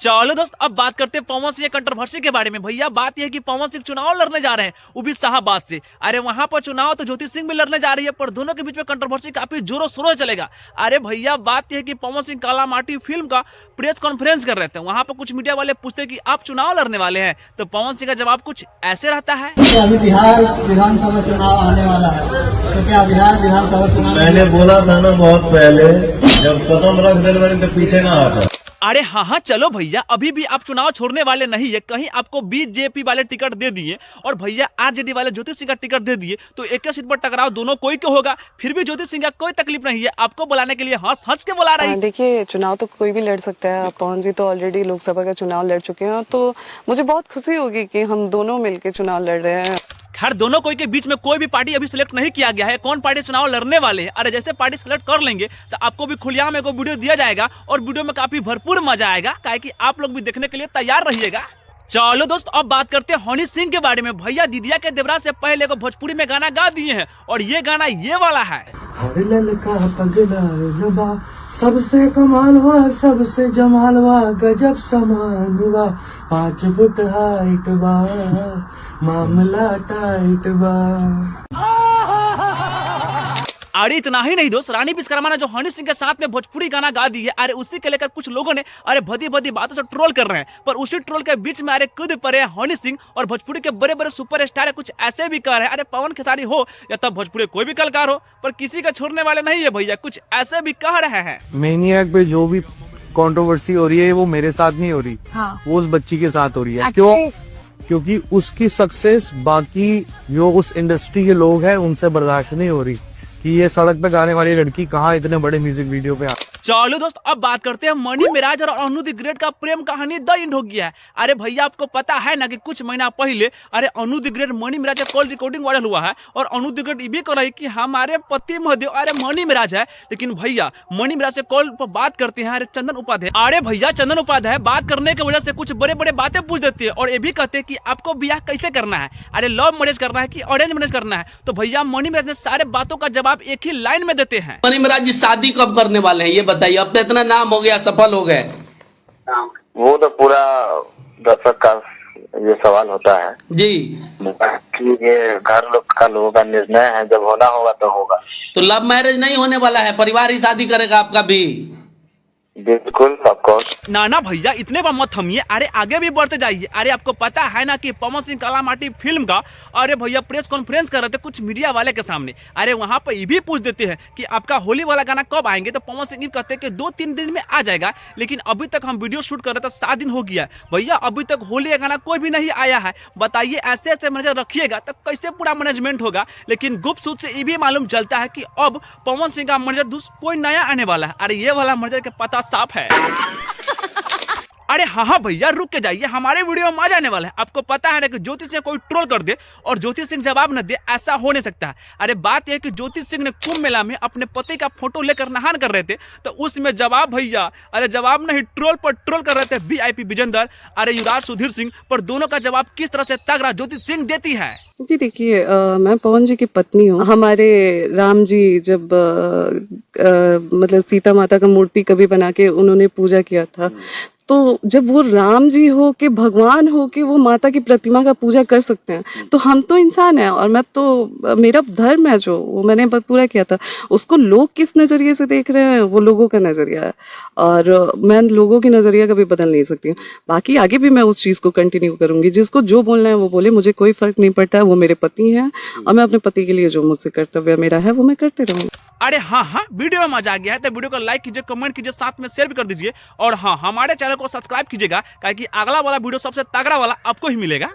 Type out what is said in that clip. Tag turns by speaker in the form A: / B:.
A: चलो दोस्त, अब बात करते हैं पवन सिंह कंट्रोवर्सी के बारे में। भैया बात यह है कि पवन सिंह चुनाव लड़ने जा रहे हैं, वो भी शाहबाद से। अरे वहां पर चुनाव तो ज्योति सिंह भी लड़ने जा रही है, पर दोनों के बीच में कंट्रोवर्सी काफी जोरों शोरों से चलेगा। अरे भैया बात यह है कि पवन सिंह काला माटी फिल्म का प्रेस कॉन्फ्रेंस कर रहे थे। वहां पर कुछ मीडिया वाले पूछते कि आप चुनाव लड़ने वाले हैं, तो पवन सिंह का जवाब कुछ ऐसे रहता है।
B: अभी बिहार विधानसभा चुनाव आने वाला है, तो क्या बिहार विधानसभा चुनाव
C: मैंने बोला था ना बहुत पहले, जब कदम रख दे मैंने तो पीछे ना हटा।
A: अरे हाँ, चलो भैया, अभी भी आप चुनाव छोड़ने वाले नहीं है। कहीं आपको बीजेपी वाले टिकट दे दिए और भैया आरजेडी वाले ज्योति सिंह का टिकट दे दिए, तो एक ही सीट पर टकराव दोनों कोई के होगा। फिर भी ज्योति सिंह का कोई तकलीफ नहीं है, आपको बुलाने के लिए हंस हंस के बुला रही है।
D: देखिए, चुनाव तो कोई भी लड़ सकता है। पवन जी तो ऑलरेडी लोकसभा का चुनाव लड़ चुके हैं, तो मुझे बहुत खुशी होगी कि हम दोनों मिलकर चुनाव लड़ रहे हैं।
A: खैर दोनों कोई के बीच में कोई भी पार्टी अभी सिलेक्ट नहीं किया गया है, कौन पार्टी चुनाव लड़ने वाले हैं। अरे जैसे पार्टी सिलेक्ट कर लेंगे तो आपको भी खुलेआम एक वीडियो दिया जाएगा और वीडियो में काफी भरपूर मजा आएगा, काहे कि आप लोग भी देखने के लिए तैयार रहिएगा। चलो दोस्त, अब बात करते हैं हनी सिंह के बारे में। भैया दीदिया के देवरा से पहले को भोजपुरी में गाना गा दिए हैं और ये गाना ये वाला है।
E: हर ललका पगला नबा, सबसे कमालवा सबसे जमालवा, गजब समानवा, 5 फुट हाइट बा, मामला टाइट बा।
A: अरे इतना ही नहीं दोस्त, रानी विश्वकर्मा ने जो हनी सिंह के साथ में भोजपुरी गाना गा दी है, अरे उसी के लेकर कुछ लोगों ने अरे भदी भदी बातों से ट्रोल कर रहे हैं। पर उसी ट्रोल के बीच में अरे कूद पड़े हनी सिंह और भोजपुरी के बड़े बड़े सुपरस्टार कुछ ऐसे भी कह रहे हैं। अरे पवन खेसारी हो या तब भोजपुरी कोई भी कलाकार हो, पर किसी का छोड़ने वाले नहीं है भैया, कुछ ऐसे भी कह रहे हैं।
F: मैनिएक पे जो भी कंट्रोवर्सी हो रही है वो मेरे साथ नहीं हो रही, वो उस बच्ची के साथ हो रही है। क्यों? क्योंकि उसकी सक्सेस बाकी जो उस इंडस्ट्री के लोग हैं उनसे बर्दाश्त नहीं हो रही कि ये सड़क पे गाने वाली लड़की कहाँ इतने बड़े म्यूजिक वीडियो पे।
A: चलो दोस्त, अब बात करते हैं मनी मिराज और अनु द ग्रेट का प्रेम कहानी द एंड हो गया है। अरे भैया आपको पता है ना कि कुछ महीना पहले अरे अनु द ग्रेट मनी मिराज का कॉल रिकॉर्डिंग वायरल हुआ है और अनु द ग्रेट ये भी कह रही कि हमारे पति महादेव अरे मनी मिराज है। लेकिन भैया मनी मिराज से कॉल पर बात करते हैं अरे चंदन उपाध्याय। अरे भैया चंदन उपाध्याय बात करने की वजह से कुछ बड़े बड़े बातें पूछ देते हैं और ये भी कहते हैं कि आपको ब्याह कैसे करना है, अरे लव मैरिज करना है कि अरेंज मैरिज करना है। तो भैया मनी मिराज ने सारे बातों का जवाब एक ही लाइन में देते हैं।
G: मनी मिराज जी शादी कब करने वाले हैं ये बताइए, अब तो इतना नाम हो गया, सफल हो गए।
H: वो तो पूरा दर्शक का ये सवाल होता है
G: जी
H: कि ये घर लोगों का निर्णय है, जब होना होगा तो होगा।
G: तो लव मैरिज नहीं होने वाला है, परिवार ही शादी करेगा आपका भी?
H: बिल्कुल ऑफकोर्स।
A: ना भैया इतने पर मत थमिए, अरे आगे भी बढ़ते जाइए। अरे आपको पता है ना कि पवन सिंह काला माटी फिल्म का अरे भैया प्रेस कॉन्फ्रेंस कर रहे थे कुछ मीडिया वाले के सामने। अरे वहां पर ये भी पूछ देते हैं कि आपका होली वाला गाना कब आएंगे, तो पवन सिंह कहते हैं कि 2-3 दिन में आ जाएगा। लेकिन अभी तक हम वीडियो शूट कर रहे थे 7 दिन हो गया भैया, अभी तक होली का गाना कोई भी नहीं आया है। बताइए ऐसे ऐसे मैनेजर रखिएगा तो कैसे पूरा मैनेजमेंट होगा। लेकिन गुप्त सूत्र से ये भी मालूम चलता है कि अब पवन सिंह का मैनेजर कोई नया आने वाला है। अरे ये वाला मैनेजर के पता साफ है। अरे हाँ भैया रुक के जाइए, हमारे वीडियो में आ जाने वाला है। आपको पता है ना कि ज्योति सिंह कोई ट्रोल कर दे और ज्योति सिंह जवाब न दे, ऐसा हो नहीं सकता है। अरे बात यह है कि ज्योति सिंह ने कुंभ मेला में अपने पति का फोटो लेकर नहान कर रहे थे, तो उसमें जवाब भैया अरे जवाब नहीं ट्रोल पर ट्रोल कर रहे थे वीआईपी विजेंदर अरे युवराज सुधीर सिंह। पर दोनों का जवाब किस तरह से तगड़ा ज्योति सिंह देती है।
D: जी देखिए, मैं पवन जी की पत्नी हूँ। हमारे राम जी जब मतलब सीता माता का मूर्ति कभी बना के उन्होंने पूजा किया था, तो जब वो राम जी हो के भगवान हो के वो माता की प्रतिमा का पूजा कर सकते हैं, तो हम तो इंसान हैं और मैं तो मेरा धर्म है जो वो मैंने पूरा किया था। उसको लोग किस नजरिए से देख रहे हैं वो लोगों का नजरिया है और मैं लोगों की नजरिया कभी बदल नहीं सकती हूँ। बाकी आगे भी मैं उस चीज को कंटिन्यू करूंगी, जिसको जो बोलना है वो बोले, मुझे कोई फर्क नहीं पड़ता है। वो मेरे पति हैं और मैं अपने पति के लिए जो मुझसे कर्तव्य मेरा है वो मैं करते रहूंगी।
A: अरे हाँ, वीडियो में मजा आ गया है तो वीडियो को लाइक कीजिए, कमेंट कीजिए, साथ में शेयर भी कर दीजिए और हाँ हमारे चैनल को सब्सक्राइब कीजिएगा, क्योंकि अगला वाला वीडियो सबसे तगड़ा वाला आपको ही मिलेगा।